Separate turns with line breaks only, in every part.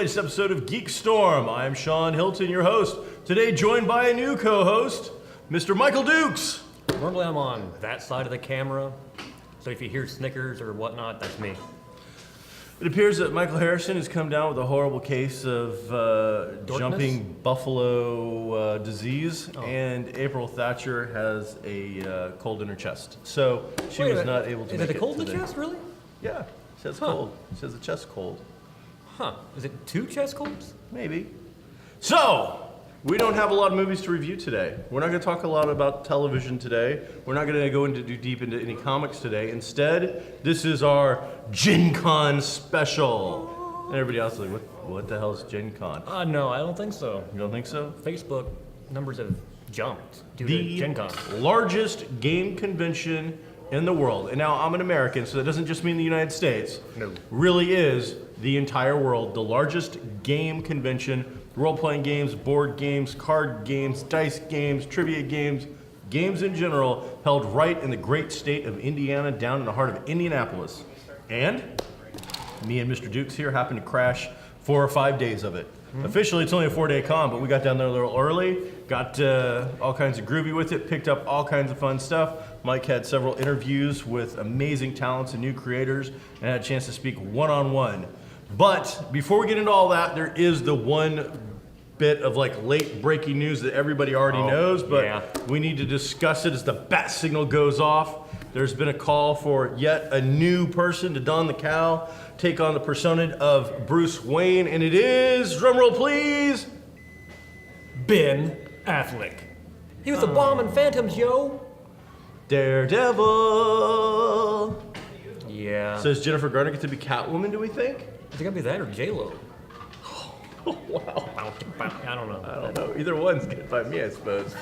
latest episode of GeekStorm. I'm Shawn Hilton, your host. Today joined by a new co-host, Mr. Michael Dukes.
Normally I'm on that side of the camera, so if you hear snickers or whatnot, that's me.
It appears that Michael Harrison has come down with a horrible case of jumping buffalo disease, and April Thatcher has a cold in her chest. So she was not able to make it.
Is it a cold in
today.
the chest, really?
Yeah, she has cold. She has a chest cold.
Huh. Is it 2 chest colds?
Maybe. So, we don't have a lot of movies to review today. We're not going to talk a lot about television today. We're not going to go into deep into any comics today. Instead, this is our GenCon special. And everybody else is like, what the hell is GenCon?
No, I don't think so.
You don't think so?
Facebook numbers have jumped due to
The
GenCon.
largest game convention in the world. And now I'm an American, so that doesn't just mean the United States.
No.
Really is the entire world. The largest game convention, role-playing games, board games, card games, dice games, trivia games, games in general, held right in the great state of Indiana, down in the heart of Indianapolis. And me and Mr. Dukes here happened to crash 4 or 5 days of it. Officially, it's only a 4-day con, but we got down there a little early, got all kinds of groovy with it, picked up all kinds of fun stuff. Mike had several interviews with amazing talents and new creators, and had a chance to speak one-on-one. But before we get into all that, there is the one bit of like late breaking news that everybody already knows, but we need to discuss it as the bat signal goes off. There's been a call for yet a new person to don the cowl, take on the persona of Bruce Wayne, and it is, drumroll please,
Ben Affleck. He was a bomb in Phantoms, yo.
Daredevil.
Yeah.
So does Jennifer Garner get to be Catwoman, do we think?
Is it gonna be that or J-Lo?
Wow.
I don't know.
I don't know. Either one's good by me, I suppose.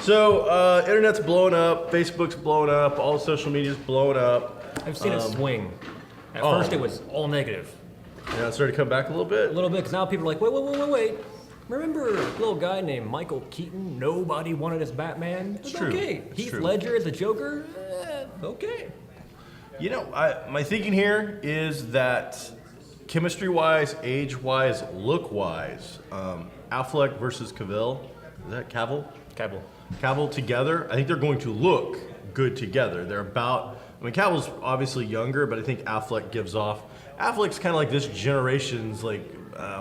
So, internet's blowing up, Facebook's blowing up, all social media's blowing up.
I've seen it swing. At first it was all negative.
Yeah, it started to come back a little bit.
A little bit, because now people are like, wait. Remember a little guy named Michael Keaton? Nobody wanted as Batman? It's
true.
okay.
It's
Heath
true.
Ledger as the Joker? Okay.
You know, my thinking here is that chemistry-wise, age-wise, look-wise, Affleck versus Cavill, is that Cavill? Cavill together, I think they're going to look good together. They're about, I mean, Cavill's obviously younger, but I think Affleck gives off, Affleck's kind of like this generation's like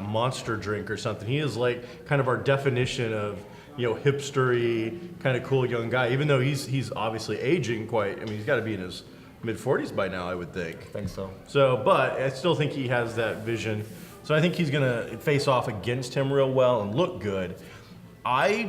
monster drink or something. He is like kind of our definition of, you know, hipstery, kind of cool young guy, even though he's obviously aging quite, I mean, he's got to be in his mid-40s by now, I would think.
I think so.
So, but I still think he has that vision. So I think he's going to face off against him real well and look good. I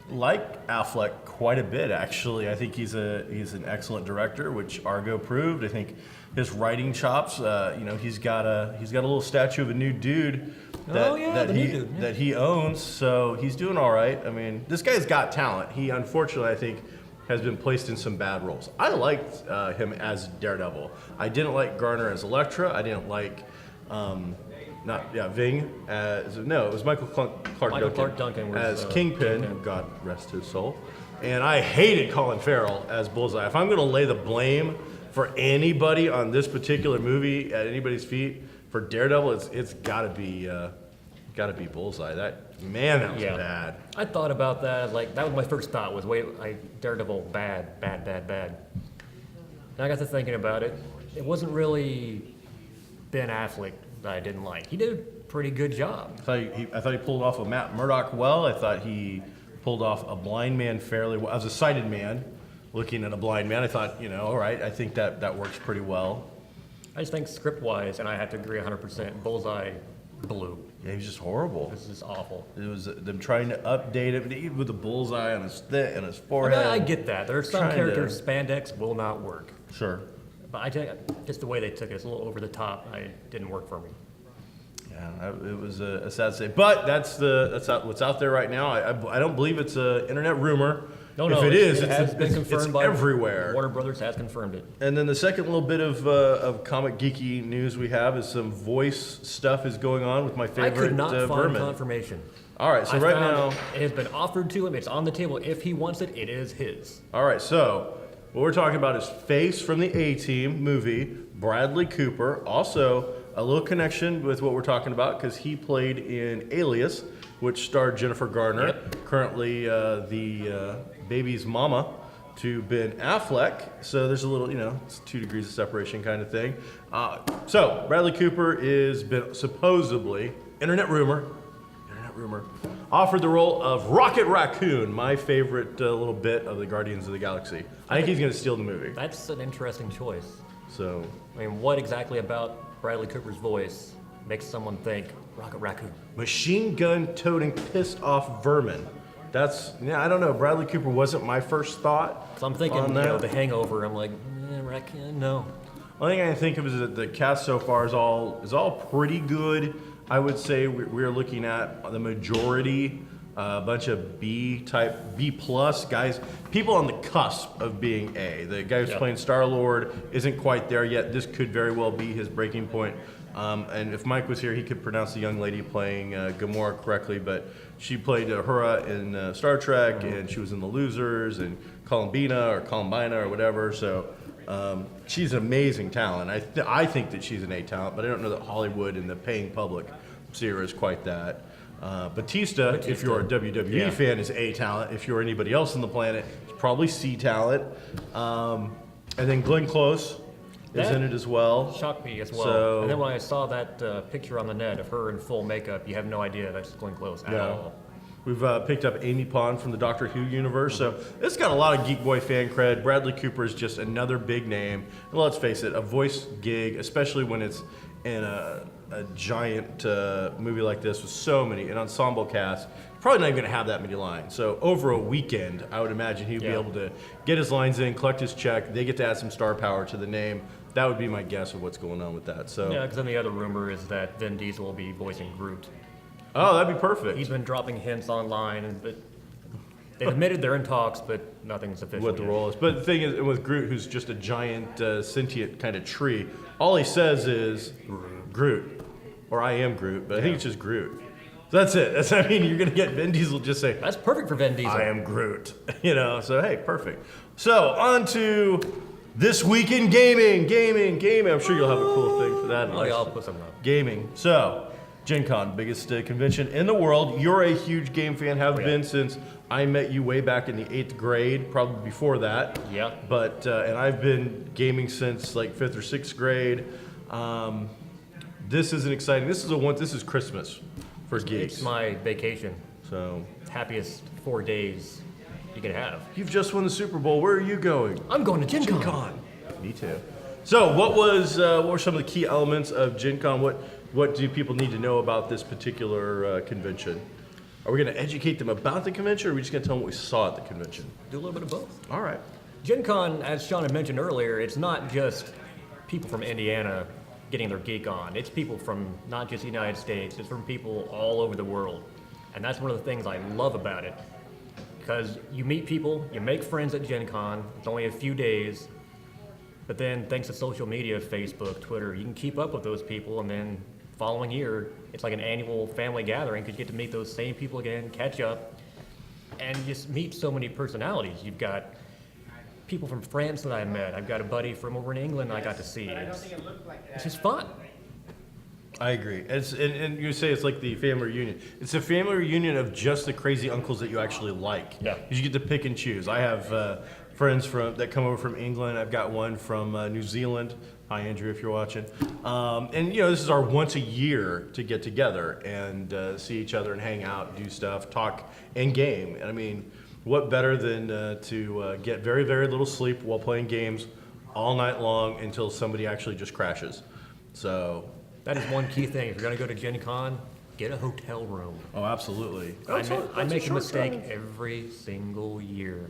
like Affleck quite a bit, actually. I think he's an excellent director, which Argo proved. I think his writing chops, you know, he's got a little statue of a new dude that he owns. So he's doing all right. I mean, this guy's got talent. He unfortunately, I think, has been placed in some bad roles. I liked him as Daredevil. I didn't like Garner as Elektra. I didn't like Ving as, no, it was Michael Clark Duncan as Kingpin, God rest his soul. And I hated Colin Farrell as Bullseye. If I'm gonna lay the blame for anybody on this particular movie at anybody's feet for Daredevil, it's gotta be Bullseye. That was bad.
I thought about that, like, that was my first thought, was Daredevil, bad. And I got to thinking about it. It wasn't really Ben Affleck that I didn't like. He did a pretty good job.
I thought he pulled off a Matt Murdock well. I thought he pulled off a blind man fairly well. As a sighted man, looking at a blind man, I thought, you know, all right, I think that works pretty well.
I just think script-wise, and I have to agree 100%, Bullseye blew.
Yeah, he was just horrible.
This is awful.
It was them trying to update him with the bullseye on his forehead.
I get that. There are some characters, spandex will not work.
Sure.
But I tell you, just the way they took it, it's a little over the top. It didn't work for me.
Yeah, it was a sad state. But that's what's out there right now. I don't believe it's an internet rumor.
No,
if it is,
it has been confirmed by
everywhere.
Warner Brothers has confirmed it.
And then the second little bit of comic geeky news we have is some voice stuff is going on with my favorite
I could not find
Vermin.
confirmation.
All right, so right now
it has been offered to him. It's on the table. If he wants it, it is his.
All right, so what we're talking about is Face from the A-Team movie, Bradley Cooper, also a little connection with what we're talking about because he played in Alias, which starred Jennifer Garner, currently the baby's mama to Ben Affleck. So there's a little, it's 2 degrees of separation kind of thing. So Bradley Cooper is been supposedly, internet rumor, offered the role of Rocket Raccoon, my favorite little bit of the Guardians of the Galaxy. I think he's going to steal the movie.
That's an interesting choice.
So,
I mean, what exactly about Bradley Cooper's voice makes someone think Rocket Raccoon?
machine gun toting pissed off vermin. I don't know. Bradley Cooper wasn't my first thought.
So I'm thinking,
on that.
The Hangover. I'm like, Raccoon, no.
Only thing I can think of is that the cast so far is all pretty good. I would say we're looking at the majority, a bunch of B plus guys, people on the cusp of being A. The guy who's playing Star-Lord isn't quite there yet. This could very well be his breaking point. And if Mike was here, he could pronounce the young lady playing Gamora correctly, but she played Uhura in Star Trek, and she was in The Losers, and Columbina or whatever, so she's an amazing talent. I think that she's an A talent, but I don't know that Hollywood and the paying public see her as quite that. Batista, if you're a WWE fan, is A talent. If you're anybody else on the planet, it's probably C talent. And then Glenn Close is in it as well.
Shocked me as well.
So,
and then when I saw that picture on the net of her in full makeup, you have no idea that's Glenn Close at all.
We've picked up Amy Pond from the Doctor Who universe, so it's got a lot of Geek Boy fan cred. Bradley Cooper is just another big name. And let's face it, a voice gig, especially when it's in a giant movie like this with an ensemble cast, probably not even going to have that many lines. So over a weekend, I would imagine he'd be able to get his lines in, collect his check. They get to add some star power to the name. That would be my guess of what's going on with that. So
because then the other rumor is that Vin Diesel will be voicing Groot.
Oh, that'd be perfect.
He's been dropping hints online, but they've admitted they're in talks, but nothing's official.
What the role is. But the thing is, with Groot, who's just a giant, sentient kind of tree, all he says is Groot. Or I am Groot, but I think it's just Groot. So that's it. You're going to get Vin Diesel just say,
that's perfect for Vin Diesel.
I am Groot. So hey, perfect. So on to this week in gaming. I'm sure you'll have a cool thing for that.
I'll put something up.
Gaming. So, GenCon, biggest convention in the world. You're a huge game fan, have been since I met you way back in the 8th grade, probably before that.
Yeah.
But, and I've been gaming since like 5th or 6th grade. This is an exciting, this is Christmas for geeks.
It's my vacation.
So,
Happiest 4 days you can have.
you've just won the Super Bowl. Where are you going?
I'm going to GenCon.
Me too. So, what were some of the key elements of GenCon? What do people need to know about this particular convention? Are we going to educate them about the convention, or are we just going to tell them what we saw at the convention?
Do a little bit of both.
All right.
GenCon, as Shawn had mentioned earlier, it's not just people from Indiana getting their geek on. It's people from not just the United States, it's from people all over the world. And that's one of the things I love about it. Because you meet people, you make friends at GenCon, it's only a few days, but then thanks to social media, Facebook, Twitter, you can keep up with those people, and then following year, it's like an annual family gathering because you get to meet those same people again, catch up, and just meet so many personalities. You've got people from France that I met. I've got a buddy from over in England I got to see. It's just fun.
I agree. And you say it's like the family reunion. It's a family reunion of just the crazy uncles that you actually like.
Yeah.
You get to pick and choose. I have friends that come over from England. I've got one from New Zealand. Hi, Andrew, if you're watching. And this is our once a year to get together and see each other and hang out, do stuff, talk, and game. And I mean, what better than to get very, very little sleep while playing games all night long until somebody actually just crashes. So
that is one key thing. If you're going to go to GenCon, get a hotel room.
Oh, absolutely.
I make a mistake every single year.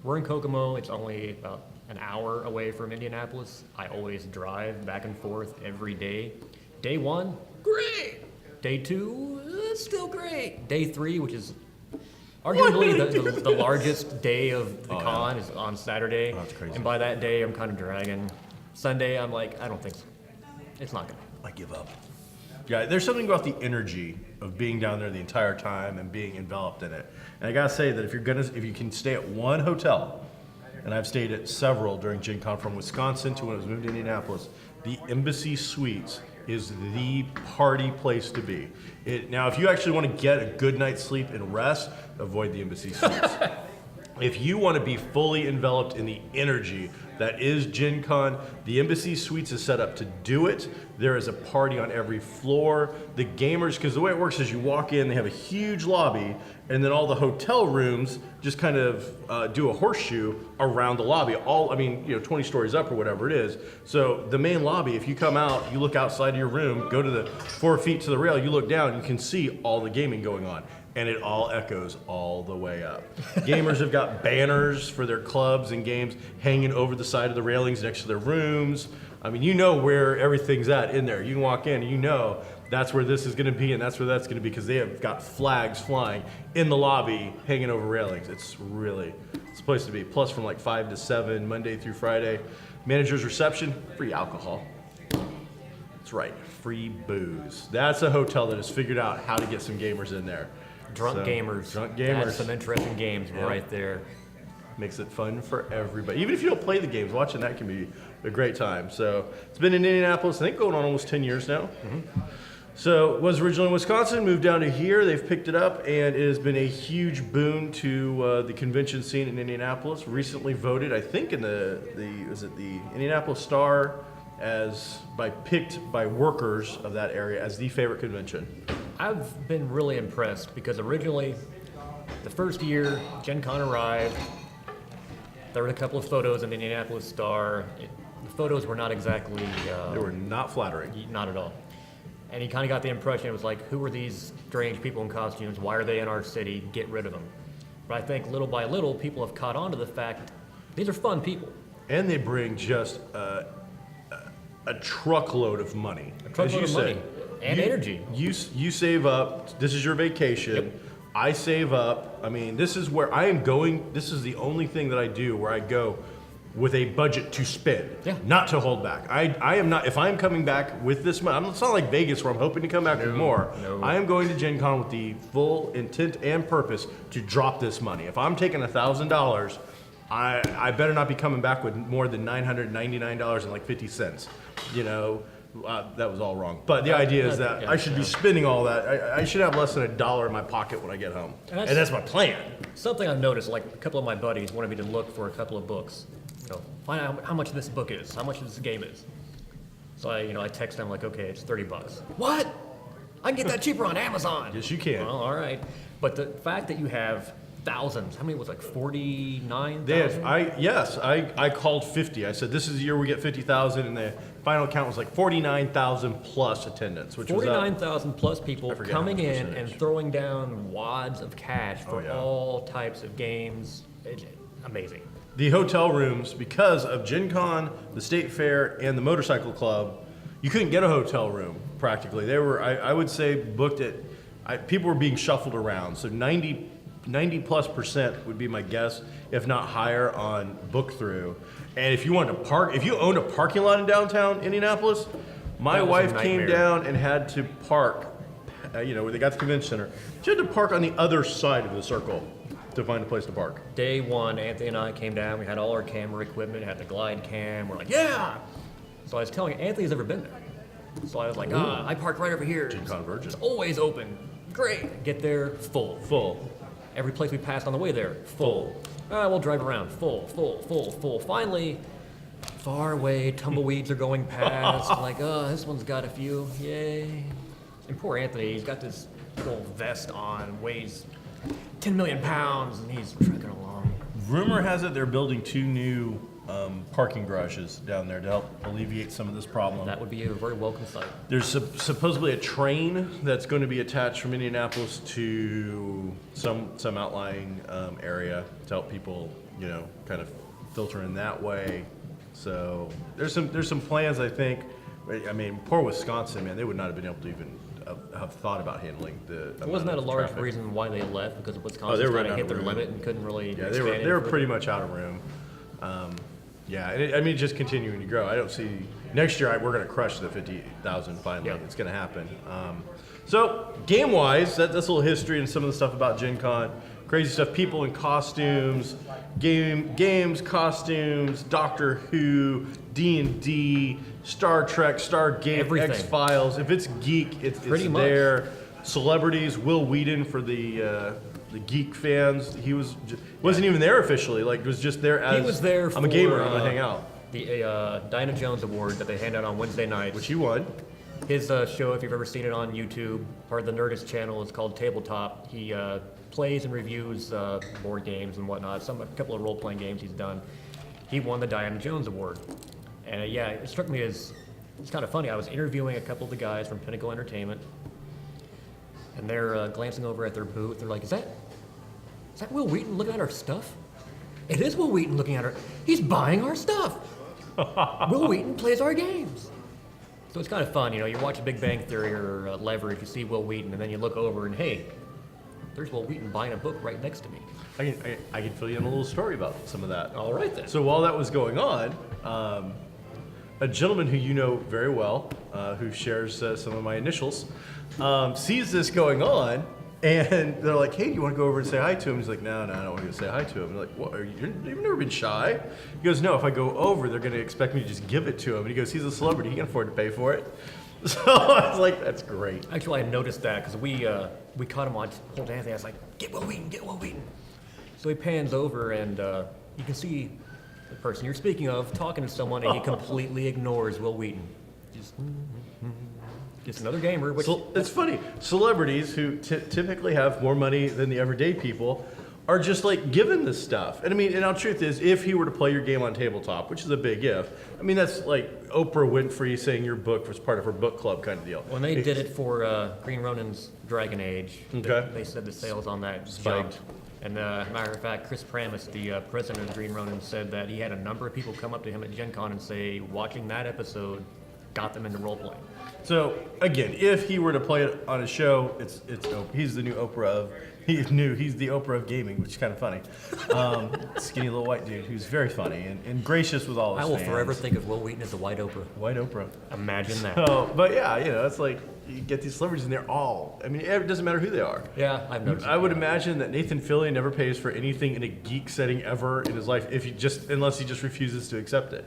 We're in Kokomo. It's only about an hour away from Indianapolis. I always drive back and forth every day. Day 1, great. Day 2, still great. Day 3, which is arguably the largest day of the con, is on Saturday.
Oh, that's crazy.
And by that day, I'm kind of dragging. Sunday, I'm like, I don't think so. It's not gonna.
I give up. Yeah, there's something about the energy of being down there the entire time and being enveloped in it. And I gotta say that if you can stay at one hotel, and I've stayed at several during GenCon, from Wisconsin to when I was moved to Indianapolis, the Embassy Suites is the party place to be. Now, if you actually want to get a good night's sleep and rest, avoid the Embassy Suites. If you want to be fully enveloped in the energy that is Gen Con, the Embassy Suites is set up to do it. There is a party on every floor. The gamers, because the way it works is you walk in, they have a huge lobby, and then all the hotel rooms just kind of do a horseshoe around the lobby. 20 stories up or whatever it is. So the main lobby, if you come out, you look outside of your room, go to the 4 feet to the rail, you look down, you can see all the gaming going on. And it all echoes all the way up. Gamers have got banners for their clubs and games hanging over the side of the railings next to their rooms. I mean, you know where everything's at in there. You can walk in and you know that's where this is gonna be and that's where that's gonna be, because they have got flags flying in the lobby hanging over railings. It's a place to be. Plus from like 5 to 7, Monday through Friday. Manager's reception, free alcohol. That's right, free booze. That's a hotel that has figured out how to get some gamers in there.
Drunk gamers. That's some interesting games right there.
Makes it fun for everybody. Even if you don't play the games, watching that can be a great time. So it's been in Indianapolis, I think going on almost 10 years now. Mm-hmm. So it was originally in Wisconsin, moved down to here. They've picked it up, and it has been a huge boon to the convention scene in Indianapolis. Recently voted, I think, in the Indianapolis Star picked by workers of that area as the favorite convention.
I've been really impressed because originally, the first year Gen Con arrived, there were a couple of photos in the Indianapolis Star. The photos were not exactly...
they were not flattering.
Not at all. And he kind of got the impression it was like, who are these strange people in costumes? Why are they in our city? Get rid of them. But I think little by little, people have caught on to the fact these are fun people.
And they bring just a truckload of money.
A truckload of money. And energy.
You save up. This is your vacation.
Yep.
I save up. I mean, this is where I am going. This is the only thing that I do where I go with a budget to spend, not to hold back. I am not. If I'm coming back with this money, it's not like Vegas where I'm hoping to come back with more.
No.
I am going to Gen Con with the full intent and purpose to drop this money. If I'm taking $1,000, I better not be coming back with more than $999 and like 50 cents. You know. That was all wrong. But the idea is that I should be spending all that. I should have less than $1 in my pocket when I get home. And that's my plan.
Something I've noticed, like a couple of my buddies wanted me to look for a couple of books. Find out how much this book is, how much this game is. So I text them like, okay, it's $30. What? I can get that cheaper on Amazon.
Yes, you can.
Well, all right. But the fact that you have thousands, how many was it, like 49,000?
I called 50. I said, this is the year we get 50,000, and the final count was like 49,000 plus attendance, which
49,000 plus people coming in and throwing down wads of cash for all types of games. Amazing.
The hotel rooms, because of Gen Con, the State Fair, and the Motorcycle Club, you couldn't get a hotel room practically. They were, I would say, booked at, people were being shuffled around. So 90+% would be my guess, if not higher, on book through. And if you wanted to park, if you owned a parking lot in downtown Indianapolis, my wife came down and had to park, where they got the convention center. She had to park on the other side of the circle to find a place to park.
Day one, Anthony and I came down. We had all our camera equipment, had the glide cam. We're like, yeah! So I was telling Anthony's never been there. So I was like, I parked right over here.
GenCon Virgin.
It's always open. Great. Get there, full.
Full.
Every place we passed on the way there, full. We'll drive around, full. Finally, far away, tumbleweeds are going past. Like, this one's got a few, yay. And poor Anthony, he's got this little vest on, weighs 10 million pounds, and he's trucking along.
Rumor has it they're building 2 new parking garages down there to help alleviate some of this problem.
That would be a very welcome sight.
There's supposedly a train that's going to be attached from Indianapolis to some outlying area to help people, kind of filter in that way. So there's some plans, I think. I mean, poor Wisconsin, man, they would not have been able to even have thought about handling the.
Wasn't that a large reason why they left? Because Wisconsin kind of hit their limit and couldn't really.
Yeah, they were pretty much out of room. It's just continuing to grow. I don't see next year we're going to crush the 50,000 finally. Yep. It's going to happen. So game-wise, that's a little history and some of the stuff about Gen Con. Crazy stuff. People in costumes, games, costumes, Doctor Who, D&D, Star Trek, Stargate,
Everything.
X-Files. If it's geek, it's
Pretty much.
there. Celebrities, Will Wheaton for the geek fans. He wasn't even there officially. Like, was just there as
He was there
I'm a
for,
gamer. I'm gonna hang out.
The Diana Jones Award that they hand out on Wednesday nights.
Which he won.
His show, if you've ever seen it on YouTube, part of the Nerdist channel, is called Tabletop. He plays and reviews board games and whatnot. A couple of role-playing games he's done. He won the Diana Jones Award, and yeah, it struck me as it's kind of funny. I was interviewing a couple of the guys from Pinnacle Entertainment, and they're glancing over at their booth. They're like, "Is that Will Wheaton looking at our stuff?" It is Will Wheaton looking at our. He's buying our stuff. Will Wheaton plays our games. So it's kind of fun, you know, you watch Big Bang Theory or Leverage, you see Will Wheaton, and then you look over and, hey, there's Will Wheaton buying a book right next to me.
I can fill you in a little story about some of that.
All right, then.
So while that was going on, a gentleman who you know very well, who shares some of my initials, sees this going on, and they're like, "Hey, do you want to go over and say hi to him?" He's like, "No, I don't want to go say hi to him." They're like, "What? You've never been shy?" He goes, "No. If I go over, they're going to expect me to just give it to him." And he goes, "He's a celebrity. He can afford to pay for it." So I was like, "That's great."
Actually, I noticed that because we caught him on holding Anthony. I was like, get Will Wheaton. So he pans over, and you can see the person you're speaking of talking to someone, and he completely ignores Will Wheaton. Just another gamer. Which
So it's funny. Celebrities who typically have more money than the everyday people are just like given this stuff. And I mean, and our truth is, if he were to play your game on tabletop, which is a big if, I mean, that's like Oprah Winfrey saying your book was part of her book club kind of deal.
When they did it for Green Ronin's Dragon Age,
Okay.
they said the sales on that
Spiked.
jumped. And matter of fact, Chris Pramis, the president of Green Ronin, said that he had a number of people come up to him at GenCon and say watching that episode got them into role-playing.
So again, if he were to play it on a show, it's he's the new Oprah of he's the Oprah of gaming, which is kind of funny. Skinny little white dude who's very funny and gracious with all his
I will
fans.
forever think of Will Wheaton as the White Oprah.
White Oprah.
Imagine that.
So, but yeah, you know, it's like you get these celebrities and they're all. I mean, it doesn't matter who they are.
Yeah, I've noticed.
I would imagine that Nathan Fillion never pays for anything in a geek setting ever in his life, unless he just refuses to accept it.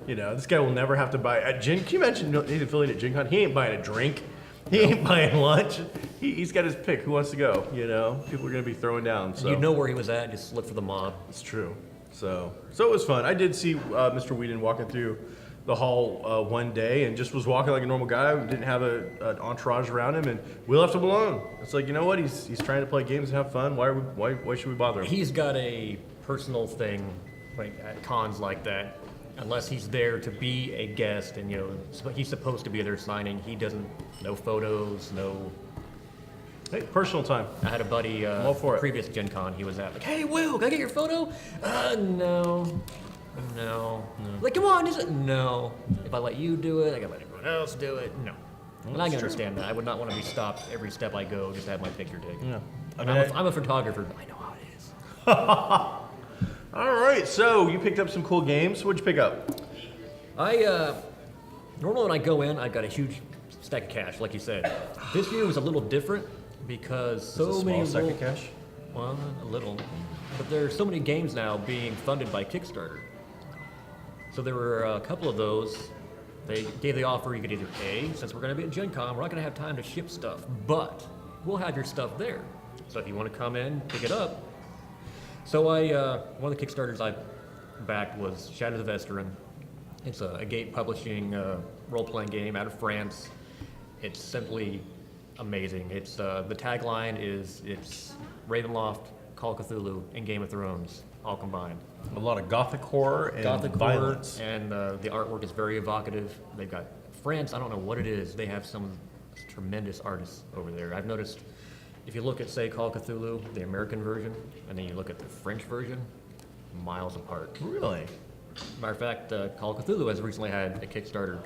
You know, this guy will never have to buy at Gen. Can you imagine Nathan Fillion at GenCon? He ain't buying a drink. He ain't buying lunch. He's got his pick. Who wants to go? You know, people are gonna be throwing down. So
You'd know where he was at. Just look for the mob.
it's true. So it was fun. I did see Mr. Whedon walking through the hall one day and just was walking like a normal guy. We didn't have an entourage around him, and we left him alone. It's like, you know what? He's trying to play games and have fun. Why should we bother him?
He's got a personal thing, like at cons like that. Unless he's there to be a guest, and you know he's supposed to be there signing, he doesn't. No photos, no.
Hey, personal time.
I had a buddy,
all for it.
previous Gen Con, he was at, like, hey, Will, can I get your photo? No. Like, come on, is it? No. If I let you do it, I gotta let everyone else do it. No. And I can understand that. I would not want to be stopped every step I go just to have my picture taken.
Yeah.
And I'm a photographer. I know how it is.
All right, so you picked up some cool games. What'd you pick up?
Normally when I go in, I've got a huge stack of cash, like you said. This year was a little different because so many
stack of
little-
cash.
Well, a little. But there are so many games now being funded by Kickstarter. So there were a couple of those. They gave the offer you could either pay, since we're going to be at Gen Con, we're not going to have time to ship stuff, but we'll have your stuff there. So if you want to come in, pick it up. So one of the Kickstarters I backed was Shadows of Esteren. It's a Gate Publishing role-playing game out of France. It's simply amazing. It's the tagline is it's Ravenloft, Call of Cthulhu, and Game of Thrones all combined.
A lot of gothic horror and
Gothic
violence.
horror, and the artwork is very evocative. They've got France. I don't know what it is. They have some tremendous artists over there. I've noticed. If you look at, say, Call of Cthulhu, the American version, and then you look at the French version, miles apart.
Really?
Matter of fact, Call of Cthulhu has recently had a Kickstarter,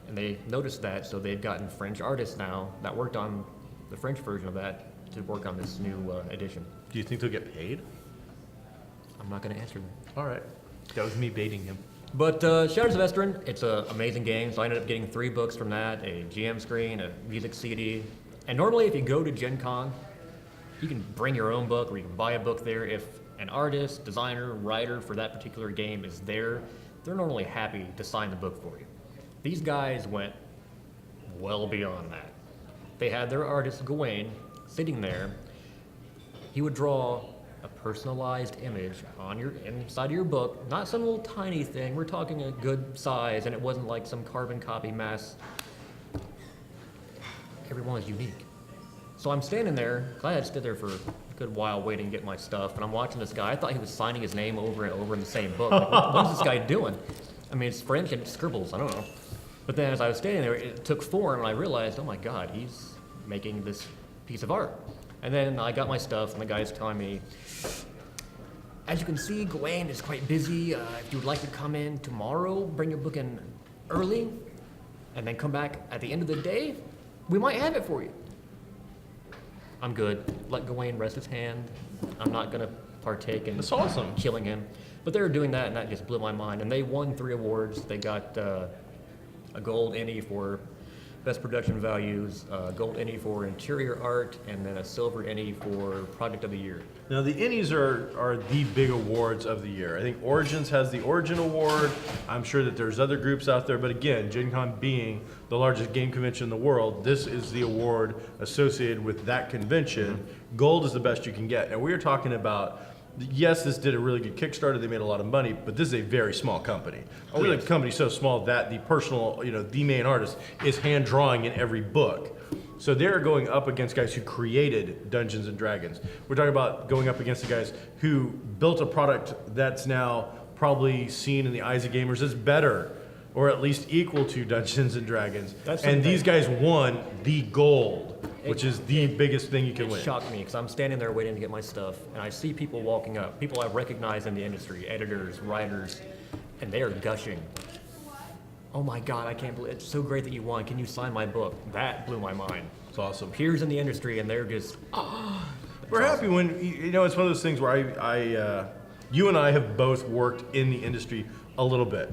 and they noticed that, so they've gotten French artists now that worked on the French version of that to work on this new edition.
Do you think they'll get paid?
I'm not going to answer that.
All right. That was me baiting him.
But Shadows of Esteren, it's an amazing game, so I ended up getting 3 books from that, a GM screen, a music CD, and normally if you go to Gen Con, you can bring your own book or you can buy a book there. If an artist, designer, writer for that particular game is there, they're normally happy to sign the book for you. These guys went well beyond that. They had their artist, Gawain, sitting there. He would draw a personalized image on your inside of your book, not some little tiny thing. We're talking a good size, and it wasn't like some carbon copy mass. Everyone is unique. So I'm standing there, 'cause I had stood there for a good while waiting to get my stuff, and I'm watching this guy. I thought he was signing his name over and over in the same book. Like, what is this guy doing? I mean, it's French and it scribbles, I don't know. But then as I was standing there, it took form, and I realized, oh my God, he's making this piece of art. And then I got my stuff, and the guy's telling me, as you can see, Gawain is quite busy. If you would like to come in tomorrow, bring your book in early, and then come back at the end of the day, we might have it for you. I'm good. Let Gawain rest his hand. I'm not going to partake in
That's awesome.
killing him. But they were doing that, and that just blew my mind. And they won 3 awards. They got a gold Ennie for best production values, gold Ennie for interior art, and then a silver Ennie for project of the year.
Now the Ennies are the big awards of the year. I think Origins has the Origin Award. I'm sure that there's other groups out there, but again, GenCon being the largest game convention in the world, this is the award associated with that convention. Gold is the best you can get. And we are talking about, yes, this did a really good Kickstarter. They made a lot of money, but this is a very small company.
Oh,
The
yes.
company so small that the personal, the main artist is hand drawing in every book. So they're going up against guys who created Dungeons and Dragons. We're talking about going up against the guys who built a product that's now probably seen in the eyes of gamers as better, or at least equal to Dungeons and Dragons.
That's
and
something-
these guys won the gold, which is the biggest thing you can
It
win.
shocked me because I'm standing there waiting to get my stuff, and I see people walking up, people I recognize in the industry, editors, writers, and they are gushing. Oh my God, I can't believe it's so great that you won. Can you sign my book? That blew my mind.
It's awesome.
Peers in the industry, and they're just,
We're happy when, it's one of those things where you and I have both worked in the industry a little bit.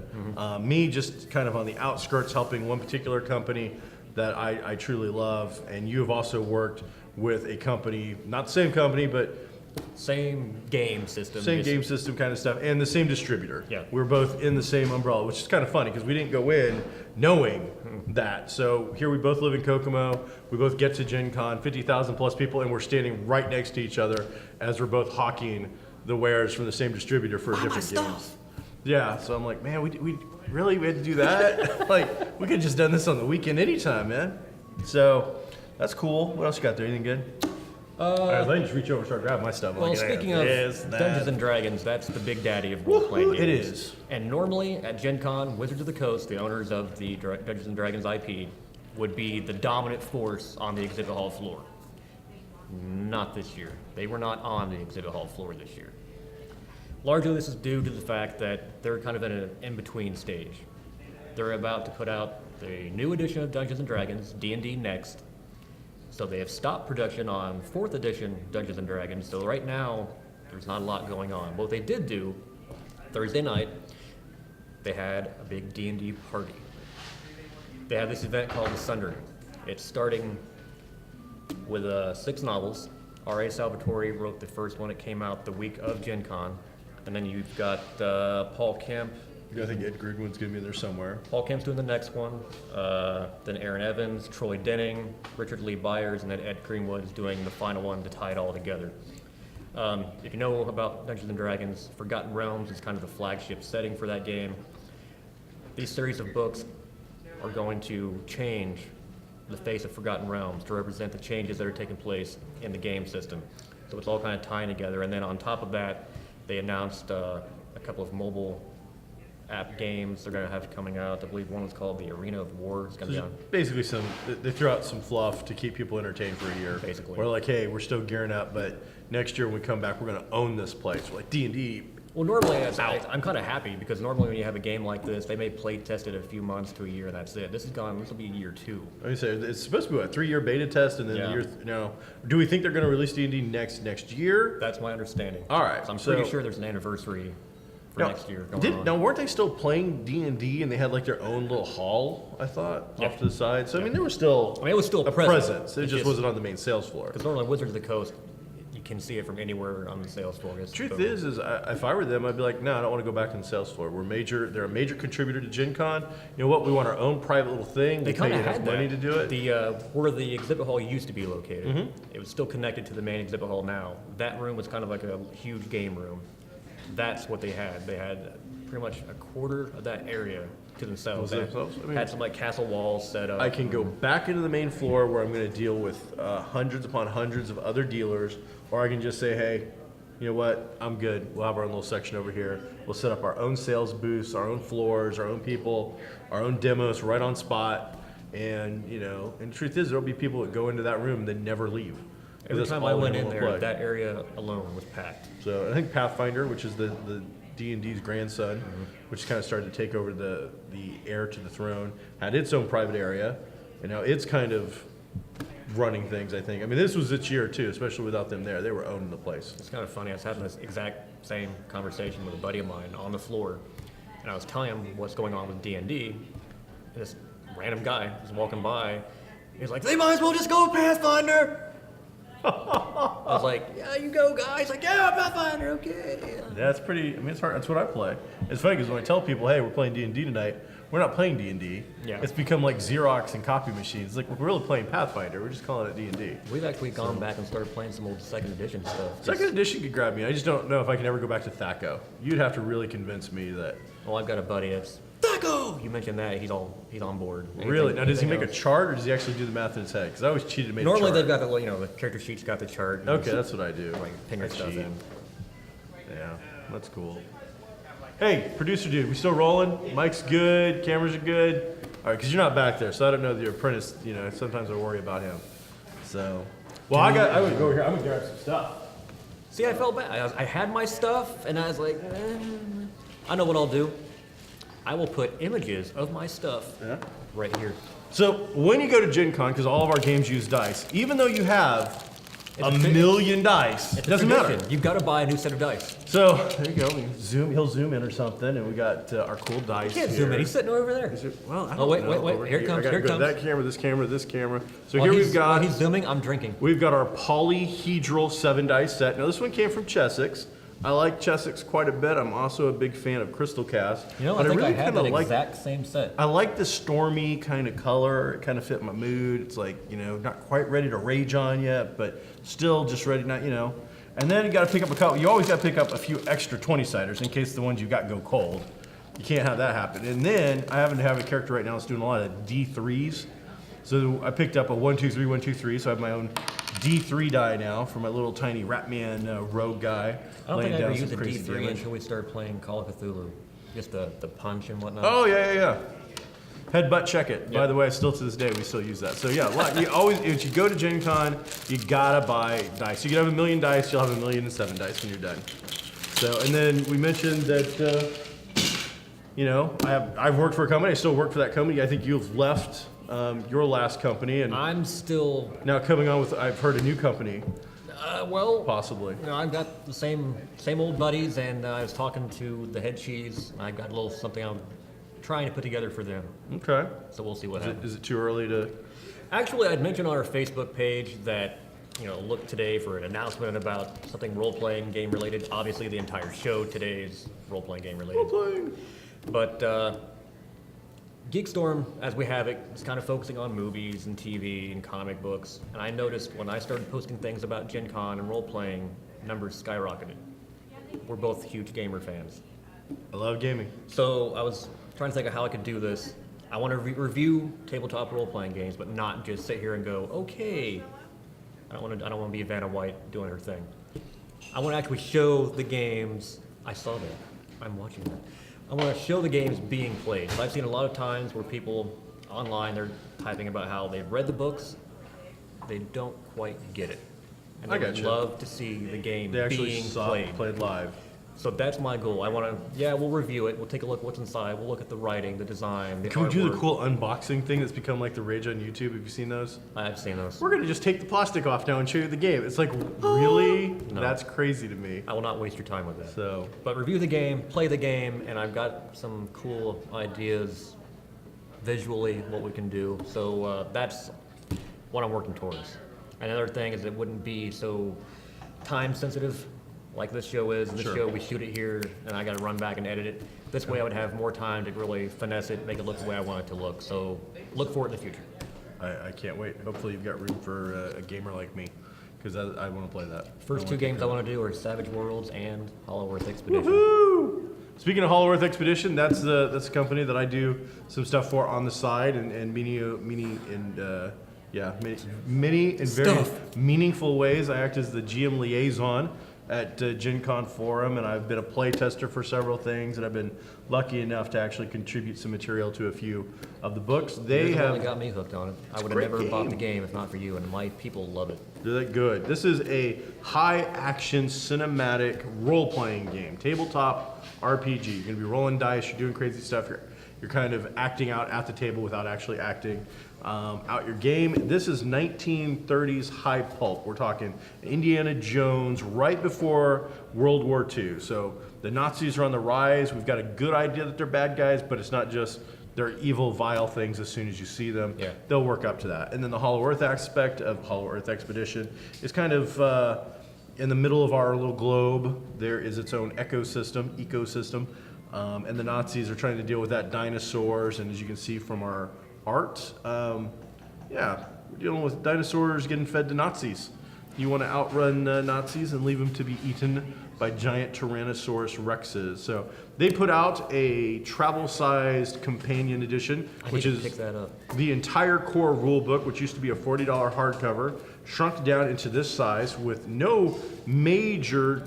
Me just kind of on the outskirts helping one particular company that I truly love, and you have also worked with a company, not the same company, but
same game system.
same
just-
game system kind of stuff, and the same distributor.
Yeah.
We're both in the same umbrella, which is kind of funny because we didn't go in knowing that. So here we both live in Kokomo. We both get to Gen Con, 50,000 plus people, and we're standing right next to each other as we're both hawking the wares from the same distributor for different games. Yeah, so I'm like, man, we really had to do that? Like, we could have just done this on the weekend anytime, man. So that's cool. What else you got there? Anything good? Let me just reach over and start grabbing my stuff. I'm
Well,
like,
speaking of
this, that.
Dungeons and Dragons, that's the big daddy of role-playing
Woohoo,
games.
it is.
And normally at Gen Con, Wizards of the Coast, the owners of the Dungeons and Dragons IP, would be the dominant force on the exhibit hall floor. Not this year. They were not on the exhibit hall floor this year. Largely this is due to the fact that they're kind of in an in-between stage. They're about to put out the new edition of Dungeons and Dragons, D&D Next. So they have stopped production on 4th edition Dungeons and Dragons. So right now, there's not a lot going on. What they did do, Thursday night, they had a big D&D party. They had this event called The Sundering. It's starting with 6 novels. R.A. Salvatore wrote the first one. It came out the week of Gen Con. And then you've got Paul Kemp.
I think Ed Greenwood's gonna be in there somewhere.
Paul Kemp's doing the next one. Then Aaron Evans, Troy Denning, Richard Lee Byers, and then Ed Greenwood is doing the final one to tie it all together. If you know about Dungeons and Dragons, Forgotten Realms is kind of the flagship setting for that game. These series of books are going to change the face of Forgotten Realms to represent the changes that are taking place in the game system. So it's all kind of tying together. And then on top of that, they announced a couple of mobile app games they're going to have coming out. I believe one was called the Arena of War. It's going to be on.
Basically, they threw out some fluff to keep people entertained for a year.
Basically.
We're like, hey, we're still gearing up, but next year when we come back, we're gonna own this place. We're like D&D.
Well, normally I'm kind of happy because normally when you have a game like this, they may play test it a few months to a year, and that's it. This will be year 2.
Like I said, it's supposed to be a 3-year beta test, and then
Yeah.
do we think they're gonna release D&D next year?
That's my understanding.
All right,
So I'm
so-
pretty sure there's an anniversary for next year going on.
Now, weren't they still playing D&D, and they had like their own little hall, I thought,
Yeah.
off to the side? So, I mean, there was still
I mean, it was still
a
present.
presence. It just wasn't on the main sales floor.
Because normally Wizards of the Coast, you can see it from anywhere on the sales floor. It's
Truth
boom.
is if I were them, I'd be like, no, I don't want to go back on the sales floor. They're a major contributor to Gen Con. You know what? We want our own private little thing.
They
pay
kind of
enough
had
money
that.
to do it.
The where the exhibit hall used to be located, it was still connected to the main exhibit hall now. That room was kind of like a huge game room. That's what they had. They had pretty much a quarter of that area to themselves.
Was it themselves? I mean,
had some like castle walls set up.
I can go back into the main floor where I'm going to deal with hundreds upon hundreds of other dealers, or I can just say, hey, you know what? I'm good. We'll have our own little section over here. We'll set up our own sales booths, our own floors, our own people, our own demos right on spot. And, and the truth is, there'll be people that go into that room and then never leave.
Every
That's
time
all
I
they
went in
wanna
there,
play.
that area alone was packed.
So I think Pathfinder, which is the D&D's grandson, which kind of started to take over the heir to the throne, had its own private area, and now it's kind of running things, I think. I mean, this was its year too, especially without them there. They were owning the place.
It's kind of funny. I was having this exact same conversation with a buddy of mine on the floor, and I was telling him what's going on with D&D, and this random guy was walking by. He was like, "They might as well just go Pathfinder." I was like, "Yeah, you go, guys." Like, "Yeah, Pathfinder, okay."
That's pretty, I mean, it's hard. That's what I play. It's funny because when I tell people, hey, we're playing D&D tonight, we're not playing D&D.
Yeah.
It's become like Xerox and copy machines. Like, we're really playing Pathfinder. We're just calling it D&D.
We've actually gone back and started playing some old second edition stuff.
Second edition could grab me. I just don't know if I can ever go back to THACO. You'd have to really convince me that.
Well, I've got a buddy that's Thaco. You mentioned that he's on board.
Really? Now, does he make a
else?
chart, or does he actually do the math in his head? Because I always cheated and made
Normally
a
they've
chart.
got the character sheet's got the chart. and
Okay,
just,
that's what I do.
like ping
I
your stuff
cheat.
in.
Yeah, that's cool. Hey, producer dude, we still rolling? Mic's good, cameras are good. All right, because you're not back there, so I don't know your apprentice. Sometimes I worry about him. So, well, I would go over here. I'm gonna grab some stuff.
See, I felt bad. I had my stuff, and I was like, I know what I'll do. I will put images of my stuff right here.
So when you go to Gen Con, because all of our games use dice, even though you have a
It's a
million dice, it doesn't matter.
You've got to buy a new set of dice.
So there you go. He'll zoom in or something, and we got our cool dice.
You can't
here.
zoom in. He's sitting over there.
Well, I
Oh,
don't
wait,
know.
wait, wait.
Over
Here it comes,
I gotta
here it
go to
comes.
that camera, this camera, this camera. So
While
here
he's-
we've got.
while he's zooming, I'm drinking.
We've got our polyhedral 7-dice set. Now this one came from Chessex. I like Chessex quite a bit. I'm also a big fan of Crystal Cast.
You know,
But
I think I
really
had
kinda
that
like-
exact same set.
I like the stormy kind of color. It kind of fit my mood. It's like, not quite ready to rage on yet, but still just ready, And then you got to pick up a couple. You always got to pick up a few extra 20-siders in case the ones you got go cold. You can't have that happen. And then I happen to have a character right now that's doing a lot of D3s. So I picked up a 1, 2, 3, 1, 2, 3. So I have my own D3 die now for my little tiny Ratman rogue guy.
I don't think I
laying
ever
down
used
some
a
crazy
D3
damage.
until we started playing Call of Cthulhu. Just the punch and whatnot.
Oh yeah. Headbutt check it. By
Yep.
the way, still to this day we still use that. So yeah, you always if you go to Gen Con, you gotta buy dice. You can have 1,000,000 dice, you'll have 1,000,007 dice when you're done. So and then we mentioned that I've worked for a company. I still work for that company. I think you've left your last company and
I'm still,
now coming on with I've heard a new company
well,
possibly.
I've got the same old buddies, and I was talking to the head cheese. I've got a little something I'm trying to put together for them.
Okay.
So we'll see what happens.
Is it too early to?
Actually, I'd mentioned on our Facebook page that, look today for an announcement about something role-playing game related. Obviously, the entire show today is role-playing game related.
Playing.
But GeekStorm, as we have it, is kind of focusing on movies and TV and comic books. And I noticed when I started posting things about Gen Con and role-playing, numbers skyrocketed. We're both huge gamer fans.
I love gaming.
So I was trying to think of how I could do this. I want to review tabletop role-playing games, but not just sit here and go, okay. I don't want to be Vanna White doing her thing. I want to actually show the games. I saw that. I'm watching that. I want to show the games being played. So I've seen a lot of times where people online, they're typing about how they've read the books, they don't quite get it. And
I
they would
gotcha.
love to see the game
They actually
being
saw
played.
it played live.
So that's my goal. I want to, we'll review it. We'll take a look what's inside. We'll look at the writing, the design, the
Can we do the
artwork.
cool unboxing thing that's become like the rage on YouTube? Have you seen those?
I've seen those.
We're gonna just take the plastic off now and show you the game. It's like, really?
No.
That's crazy to me.
I will not waste your time with that.
So,
But review the game, play the game, and I've got some cool ideas visually what we can do. So that's what I'm working towards. Another thing is it wouldn't be so time sensitive, like this show is. This
Sure.
show, we shoot it here, and I got to run back and edit it. This way I would have more time to really finesse it, make it look the way I want it to look. So look for it in the future.
I can't wait. Hopefully you've got room for a gamer like me, because I want to play that.
First two games I want to do are Savage Worlds and Hollow Earth Expedition.
Woohoo! Speaking of Hollow Earth Expedition, that's the company that I do some stuff for on the side, and many and very meaningful ways. I act as the GM liaison at GenCon Forum, and I've been a play tester for several things, and I've been lucky enough to actually contribute some material to a few of the books. They
Yours
have
really got me hooked on it. I would have
great
never bought
game.
the game if not for you, and my people love it.
They're that good. This is a high-action cinematic role-playing game, tabletop RPG. You're gonna be rolling dice. You're doing crazy stuff. You're kind of acting out at the table without actually acting out your game. This is 1930s high pulp. We're talking Indiana Jones right before World War II. So the Nazis are on the rise. We've got a good idea that they're bad guys, but it's not just they're evil, vile things as soon as you see them.
Yeah.
They'll work up to that. And then the Hollow Earth aspect of Hollow Earth Expedition is kind of in the middle of our little globe. There is its own ecosystem. And the Nazis are trying to deal with that, dinosaurs, and as you can see from our art, we're dealing with dinosaurs getting fed to Nazis. You want to outrun Nazis and leave them to be eaten by giant Tyrannosaurus Rexes. So they put out a travel-sized companion edition, which
I need
is
to pick that up.
the entire core rule book, which used to be a $40 hardcover, shrunk down into this size with no major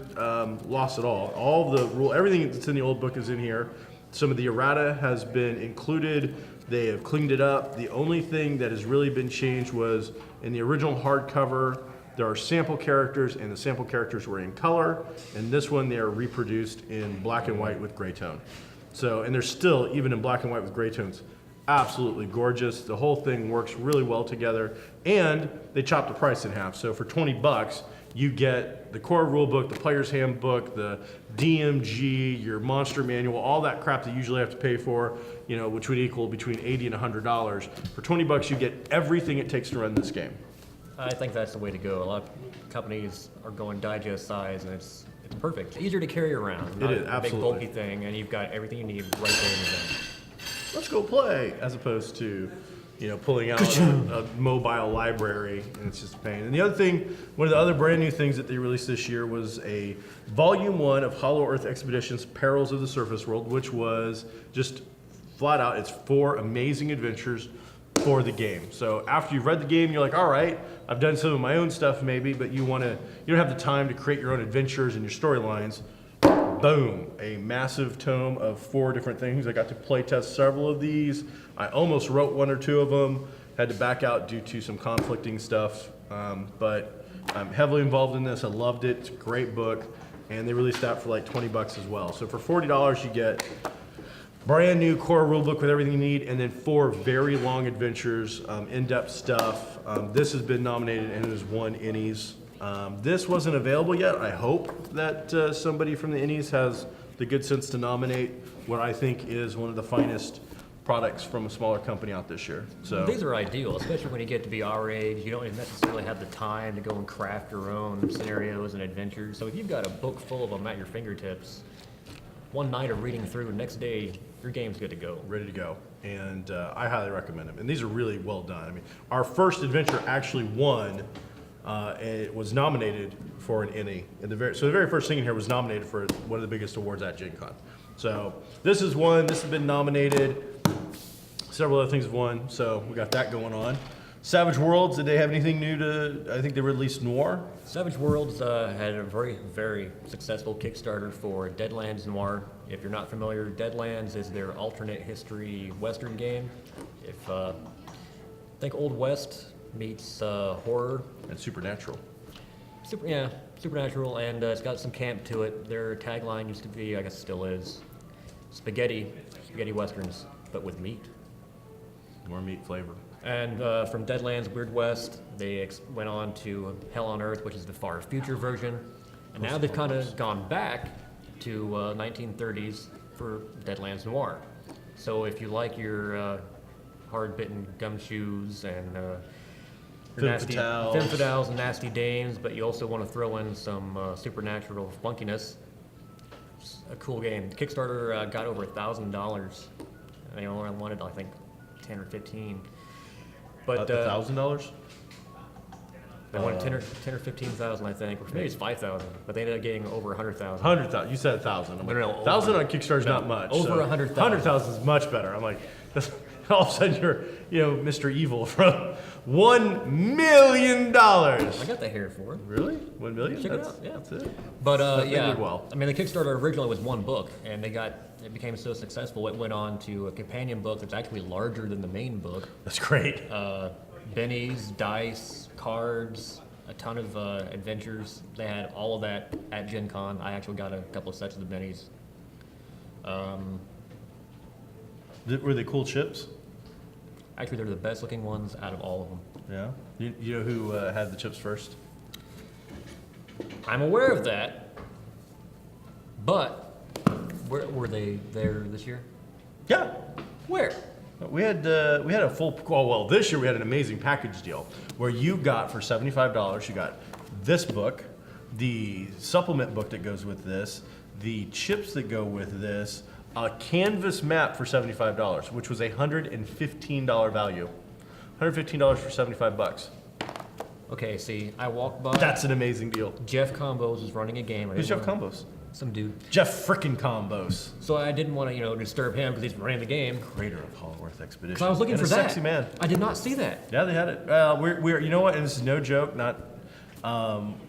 loss at all. All the rule, everything that's in the old book is in here. Some of the errata has been included. They have cleaned it up. The only thing that has really been changed was in the original hardcover, there are sample characters, and the sample characters were in color. And this one, they are reproduced in black and white with gray tone. So, and they're still, even in black and white with gray tones, absolutely gorgeous. The whole thing works really well together, and they chopped the price in half. So for $20, you get the core rule book, the player's handbook, the DMG, your monster manual, all that crap that you usually have to pay for, which would equal between $80 and $100. For $20, you get everything it takes to run this game.
I think that's the way to go. A lot of companies are going digest size, and it's perfect. It's easier to carry around. Not
It is,
a
absolutely.
big bulky thing, and you've got everything you need right there in the bin.
Let's go play, as opposed to, pulling out a mobile library, and it's just a pain. And the other thing, one of the other brand new things that they released this year was a Volume 1 of Hollow Earth Expedition's Perils of the Surface World, which was just flat out, it's 4 amazing adventures for the game. So after you've read the game, you're like, all right, I've done some of my own stuff maybe, but you don't have the time to create your own adventures and your storylines. Boom, a massive tome of 4 different things. I got to play test several of these. I almost wrote 1 or 2 of them, had to back out due to some conflicting stuff, but I'm heavily involved in this. I loved it. It's a great book, and they released that for like $20 as well. So for $40, you get brand new core rulebook with everything you need, and then 4 very long adventures, in-depth stuff. This has been nominated and it has won Ennies. This wasn't available yet. I hope that somebody from the Ennies has the good sense to nominate what I think is one of the finest products from a smaller company out this year. So
These are ideal, especially when you get to be our age. You don't even necessarily have the time to go and craft your own scenarios and adventures. So if you've got a book full of them at your fingertips, one night of reading through, next day, your game's good to go.
ready to go, and I highly recommend them. And these are really well done. I mean, our first adventure actually won. And it was nominated for an Emmy. The very first thing in here was nominated for one of the biggest awards at GenCon. So this is one. This has been nominated. Several other things have won. So we got that going on. Savage Worlds. Did they have anything new to? I think they released Noir.
Savage Worlds had a very, very successful Kickstarter for Deadlands Noir. If you're not familiar, Deadlands is their alternate history Western game. If think Old West meets horror.
And Supernatural.
Supernatural, and it's got some camp to it. Their tagline used to be, I guess it still is, spaghetti westerns, but with meat.
More meat flavor.
And from Deadlands Weird West, they went on to Hell on Earth, which is the far future version. And now they've kind of gone back to 1930s for Deadlands Noir. So if you like your hard-bitten gumshoes and for
Femme
nasty
fatales.
femme fatales and nasty dames, but you also want to throw in some supernatural funkiness. It's a cool game. Kickstarter got over $1,000. They only wanted, I think, 10 or 15. But
$1,000?
they wanted 10 or 15,000, I think. Or maybe it's 5,000, but they ended up getting over 100,000.
100,000. You said 1,000. I'm like,
No,
1,000 on Kickstarter is not much.
over 100,000.
100,000 is much better. I'm like, all of a sudden you're, Mr. Evil from $1 million.
I got the hair for it.
Really? 1 million?
Check it out, yeah.
That's it.
But
They
yeah,
did well.
I mean, the Kickstarter originally was one book, and it became so successful, it went on to a companion book that's actually larger than the main book.
That's great.
Bennies, dice, cards, a ton of adventures. They had all of that at GenCon. I actually got a couple of sets of the bennies.
Were they cool chips?
Actually, they're the best looking ones out of all of them.
Yeah. You know who had the chips first?
I'm aware of that, but were they there this year?
Yeah.
Where?
We had a full, well, this year we had an amazing package deal where you got for $75, you got this book, the supplement book that goes with this, the chips that go with this, a canvas map for $75, which was a $115 value. $115 for 75 bucks.
Okay, see, I walked by.
That's an amazing deal.
Jeff Combos was running a game.
Who's Jeff Combos?
Some dude.
Jeff frickin' Combos.
So I didn't want to, disturb him because he's running the game.
Creator of Hollowworth Expedition.
So I was looking
and
for
a
that.
sexy man.
I did not see that.
Yeah, they had it. We're you know what? And this is no joke.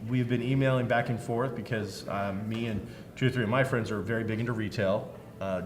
We've been emailing back and forth because me and 2 or 3 of my friends are very big into retail.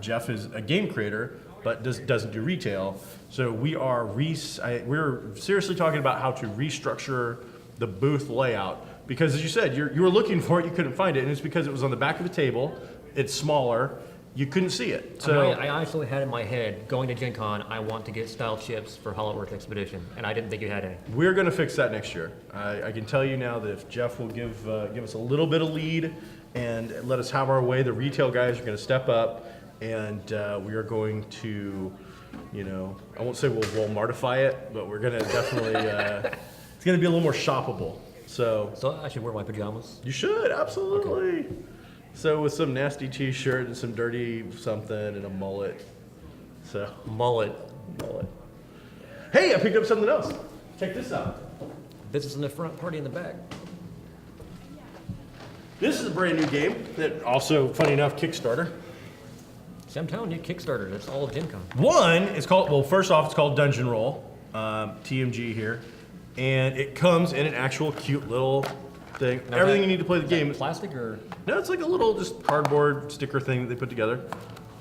Jeff is a game creator, but doesn't do retail. So we're seriously talking about how to restructure the booth layout because, as you said, you were looking for it, you couldn't find it, and it's because it was on the back of a table. It's smaller. You couldn't see it. So
I actually had in my head, going to Gen Con, I want to get style chips for Hollowworth Expedition, and I didn't think you had any.
we're going to fix that next year. I can tell you now that if Jeff will give us a little bit of lead and let us have our way, the retail guys are going to step up, and we are going to, I won't say we'll Walmartify it, but we're going to definitely, it's going to be a little more shoppable. So
I should wear my pajamas.
you should, absolutely. Okay. So with some nasty t-shirt and some dirty something and a mullet. So
Mullet.
Hey, I picked up something else. Check this out.
This is in the front, party in the back.
This is a brand new game that also, funny enough, Kickstarter.
See, I'm telling you, Kickstarter, that's all of Gen Con.
First off, it's called Dungeon Roll, TMG here. And it comes in an actual cute little thing.
Now
Everything you need to play the game.
Plastic or?
No, it's like a little just cardboard sticker thing that they put together.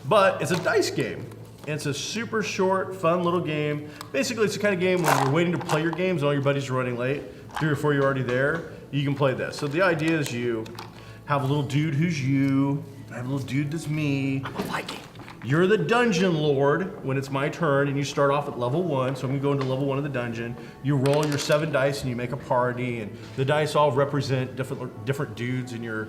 But it's a dice game. And it's a super short, fun little game. Basically, it's the kind of game when you're waiting to play your games and all your buddies are running late, 3 or 4 you're already there, you can play this. So the idea is you have a little dude who's you, I have a little dude that's me.
I'm a Viking.
You're the dungeon lord when it's my turn, and you start off at level 1, so I'm gonna go into level 1 of the dungeon. You roll your 7 dice and you make a party, and the dice all represent different dudes in your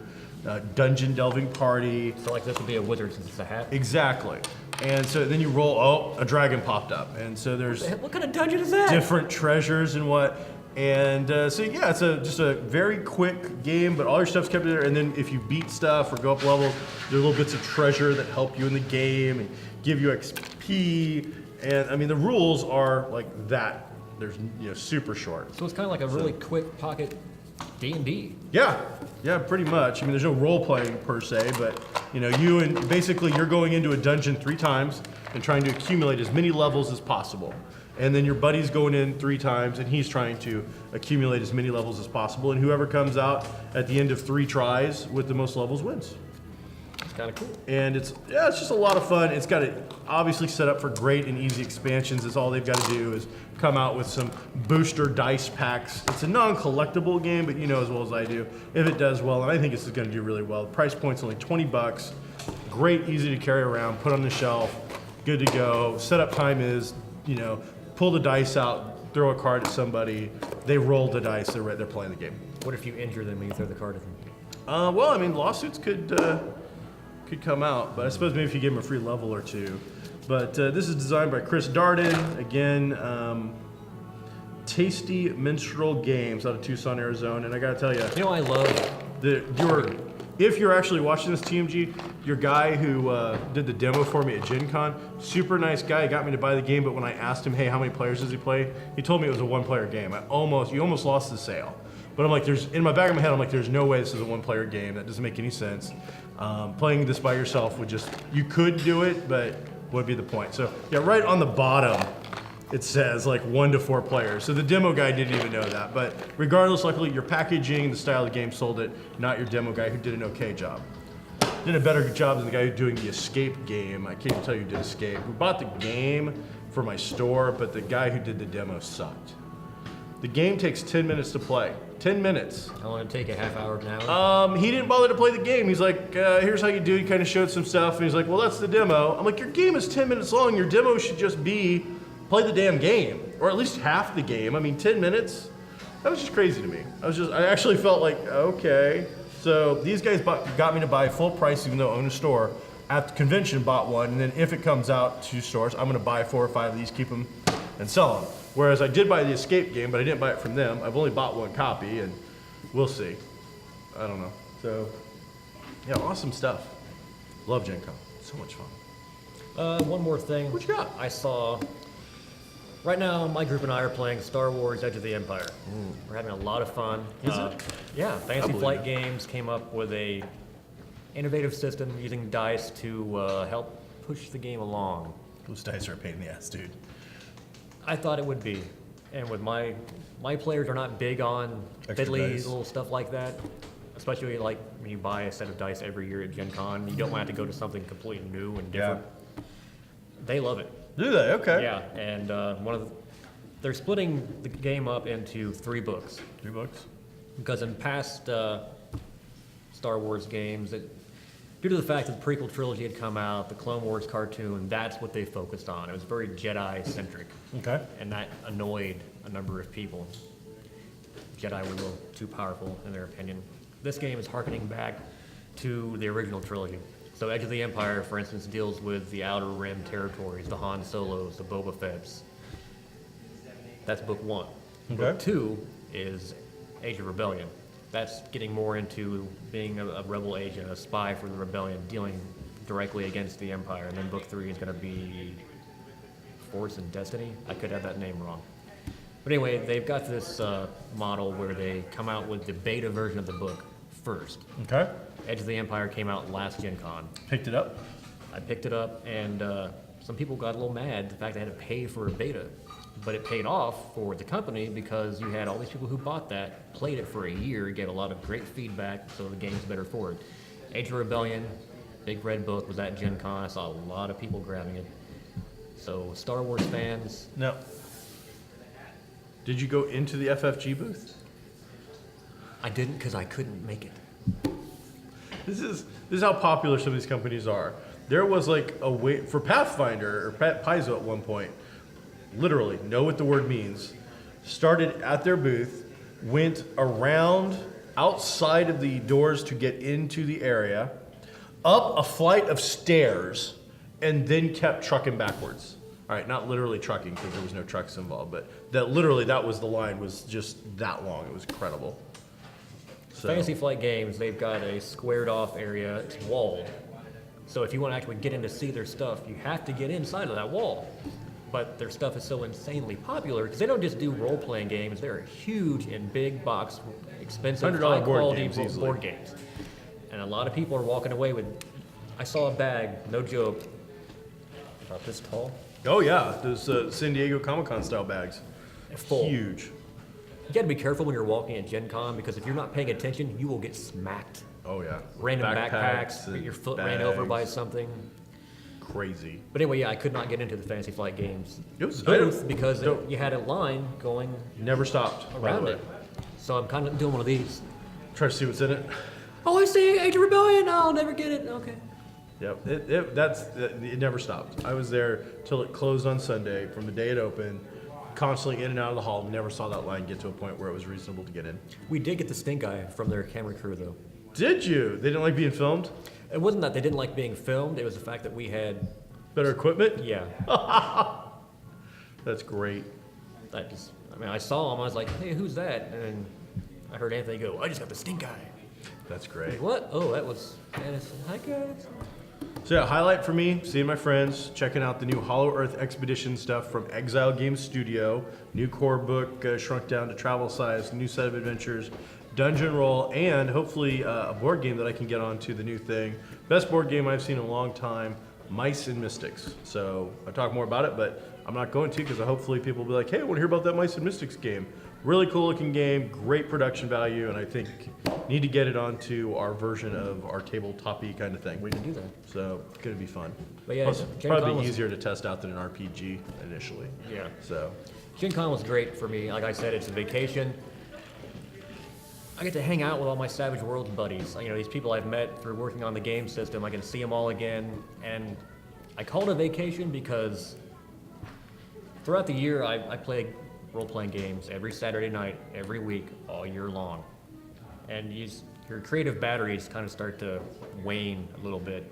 dungeon delving party.
So like this would be a wizard since it's a hat.
Exactly. And so then you roll, a dragon popped up. And so there's
What kind of dungeon is that?
different treasures and what. And so yeah, it's just a very quick game, but all your stuff's kept in there. And then if you beat stuff or go up levels, there are little bits of treasure that help you in the game and give you XP. And I mean, the rules are like that. There's super short.
So it's kind of like a really quick pocket D&D.
Yeah, pretty much. I mean, there's no role playing per se, but you're going into a dungeon 3 times and trying to accumulate as many levels as possible. And then your buddy's going in 3 times and he's trying to accumulate as many levels as possible. And whoever comes out at the end of 3 tries with the most levels wins.
It's kind of cool.
And it's just a lot of fun. It's got it obviously set up for great and easy expansions. It's all they've got to do is come out with some booster dice packs. It's a non-collectible game, but you know as well as I do, if it does well, and I think this is going to do really well. The price point's only $20. Great, easy to carry around, put on the shelf, good to go. Setup time is, pull the dice out, throw a card at somebody, they roll the dice, they're playing the game.
What if you injure them when you throw the card at them?
Well, I mean, lawsuits could come out, but I suppose maybe if you give them a free level or 2. But this is designed by Chris Darden. Again, Tasty Minstrel Games out of Tucson, Arizona. And I gotta tell you,
You know, I love
if you're actually watching this, TMG, your guy who did the demo for me at GenCon, super nice guy. He got me to buy the game, but when I asked him, hey, how many players does he play? He told me it was a one-player game. You almost lost the sale. But I'm like, in my back of my head, I'm like, there's no way this is a one-player game. That doesn't make any sense. Playing this by yourself you could do it, but what would be the point? So yeah, right on the bottom, it says like 1 to 4 players. So the demo guy didn't even know that. But regardless, luckily your packaging, the style of the game sold it, not your demo guy who did an okay job. Did a better job than the guy who's doing the Escape game. I can't even tell you who did Escape. We bought the game for my store, but the guy who did the demo sucked. The game takes 10 minutes to play. 10 minutes.
How long did it take? A half hour, an hour?
He didn't bother to play the game. He's like, here's how you do it. He kind of showed some stuff, and he's like, well, that's the demo. I'm like, your game is 10 minutes long. Your demo should just be play the damn game, or at least half the game. I mean, 10 minutes? That was just crazy to me. I actually felt like, okay. So these guys got me to buy full price, even though I own a store. At the convention, bought one, and then if it comes out to stores, I'm gonna buy 4 or 5 of these, keep them, and sell them. Whereas I did buy the Escape game, but I didn't buy it from them. I've only bought 1 copy, and we'll see. I don't know. So, yeah, awesome stuff. Love GenCon. So much fun.
One more thing.
What you got?
I saw. Right now, my group and I are playing Star Wars: Edge of the Empire. We're having a lot of fun.
Is it?
Yeah, Fantasy
believe
Flight
it.
Games came up with a innovative system using dice to help push the game along.
Those dice are a pain in the ass, dude.
I thought it would be, and with my players are not big on
Extra
fiddly
dice.
little stuff like that. Especially like when you buy a set of dice every year at Gen Con, you don't want to have to go to something completely new and different. They love it.
Do they? Okay.
Yeah, and they're splitting the game up into 3 books
3 books.
because in past Star Wars games, due to the fact that the prequel trilogy had come out, the Clone Wars cartoon, that's what they focused on. It was very Jedi-centric,
Okay.
and that annoyed a number of people. Jedi were a little too powerful in their opinion. This game is harkening back to the original trilogy. So Edge of the Empire, for instance, deals with the Outer Rim territories, the Han Solos, the Boba Fett's. That's book 1.
Okay.
Book 2 is Age of Rebellion. That's getting more into being a rebel agent, a spy for the rebellion, dealing directly against the Empire. And then book 3 is going to be Force and Destiny. I could have that name wrong. But anyway, they've got this model where they come out with the beta version of the book first.
Okay.
Edge of the Empire came out last Gen Con.
Picked it up.
I picked it up, and some people got a little mad the fact they had to pay for a beta. But it paid off for the company because you had all these people who bought that, played it for a year, get a lot of great feedback, so the game's better for it. Age of Rebellion, big red book, was at Gen Con. I saw a lot of people grabbing it. So Star Wars fans,
No. Did you go into the FFG booth?
I didn't because I couldn't make it.
This is how popular some of these companies are. There was like a wait for Pathfinder or Paizo at one point. Literally, know what the word means. Started at their booth, went around outside of the doors to get into the area, up a flight of stairs, and then kept trucking backwards. All right, not literally trucking because there was no trucks involved, but that was the line was just that long. It was incredible. So,
Fantasy Flight Games, they've got a squared off area, it's walled. So if you want to actually get in to see their stuff, you have to get inside of that wall. But their stuff is so insanely popular because they don't just do role-playing games, they're huge and big box, expensive,
$100
high
board
quality
games easily.
board games. And a lot of people are walking away with, I saw a bag, no joke, about this tall,
oh yeah, those San Diego Comic-Con style bags.
full.
Huge.
You gotta be careful when you're walking at Gen Con because if you're not paying attention, you will get smacked.
Oh yeah.
Random backpacks,
and
get your foot ran over by
bags.
something.
Crazy.
But anyway, yeah, I could not get into the Fantasy Flight Games
It was-
booth because
don't-
you had a line going
Never stopped. by the
around
way.
it. So I'm kind of doing one of these.
Try to see what's in it.
Oh, I see Age of Rebellion. I'll never get it. Okay.
Yep, it never stopped. I was there till it closed on Sunday. From the day it opened, constantly in and out of the hall. Never saw that line get to a point where it was reasonable to get in.
We did get the stink eye from their camera crew, though.
Did you? They didn't like being filmed?
It wasn't that they didn't like being filmed. It was the fact that we had,
Better equipment?
yeah.
That's great.
I I mean, I saw him. I was like, hey, who's that? And I heard Anthony go, I just got the stink eye.
That's great.
What? Oh, that was Madison. Hi, guys.
So yeah, highlight for me, seeing my friends, checking out the new Hollow Earth Expedition stuff from Exile Games Studio, new core book shrunk down to travel size, new set of adventures, dungeon roll, and hopefully a board game that I can get onto the new thing. Best board game I've seen in a long time, Mice and Mystics. So I'll talk more about it, but I'm not going to because hopefully people will be like, hey, I want to hear about that Mice and Mystics game. Really cool looking game, great production value, and I think need to get it onto our version of our tabletop-y kind of thing.
We can do that.
So it's gonna be fun.
But yeah,
Plus,
Gen
probably
Con was-
easier to test out than an RPG initially.
Yeah.
So
GenCon was great for me. Like I said, it's a vacation. I get to hang out with all my Savage Worlds buddies. You know, these people I've met through working on the game system. I can see them all again. And I call it a vacation because throughout the year, I play role-playing games every Saturday night, every week, all year long. And your creative batteries kind of start to wane a little bit.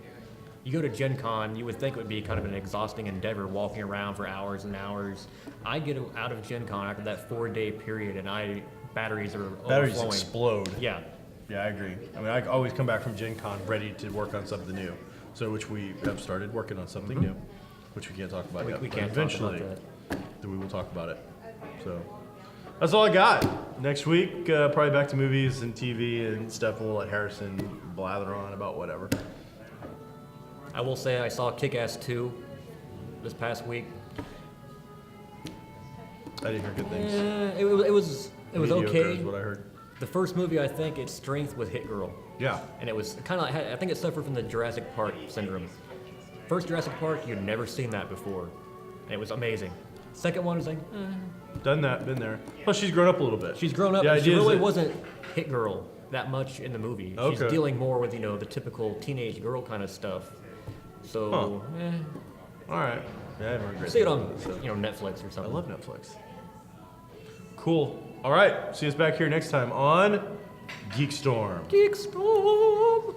You go to Gen Con, you would think it would be kind of an exhausting endeavor walking around for hours and hours. I get out of Gen Con after that 4-day period and batteries are
batteries
overflowing.
explode.
Yeah.
Yeah, I agree. I mean, I always come back from Gen Con ready to work on something new. So which we have started working on something new, which we can't talk about yet.
We
but
can't
eventually,
talk about that.
we will talk about it. So that's all I got. Next week, probably back to movies and TV and stuff, and we'll let Harrison blather on about whatever.
I will say I saw Kick-Ass 2 this past week.
I didn't hear good things.
It was
Mediocre
okay.
is what I heard.
The first movie, I think, its strength was Hit Girl.
Yeah.
And it was kind of, I think it suffered from the Jurassic Park syndrome. First Jurassic Park, you'd never seen that before. And it was amazing. Second one was like,
Done that, been there. Plus, she's grown up a little bit.
she's grown up.
The
And she
idea is
really
that-
wasn't Hit Girl that much in the movie. She's
Okay.
dealing more with, the typical teenage girl kind of stuff. So,
All right. Yeah, I haven't heard great
see it
things
on,
about it,
Netflix or
I
something.
love Netflix. Cool. All right. See us back here next time on GeekStorm.
GeekStorm!